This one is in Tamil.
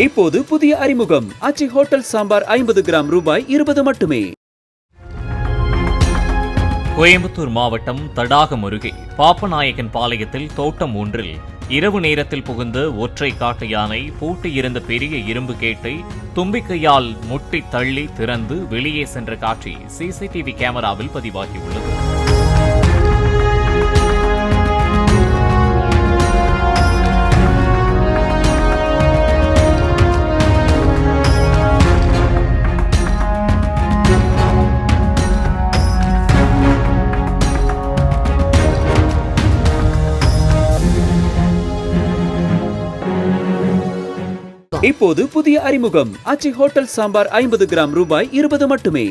இப்போது புதிய அறிமுகம் ஆச்சி ஹோட்டல் சாம்பார் 50 கிராம் ரூபாய் 20 மட்டுமே. கோயம்புத்தூர் மாவட்டம் தடாகம் அருகே பாப்பநாயக்கன் பாளையத்தில் தோட்டம் ஒன்றில் இரவு நேரத்தில் புகுந்த ஒற்றை காட்டு யானை பூட்டியிருந்த பெரிய இரும்பு கேட்டை தும்பிக்கையால் முட்டி தள்ளி திறந்து வெளியே சென்ற காட்சி சிசிடிவி கேமராவில் பதிவாகியுள்ளது. இப்போது புதிய அறிமுகம் ஆச்சி ஹோட்டல் சாம்பார் 50 கிராம் ரூபாய் 20 மட்டுமே.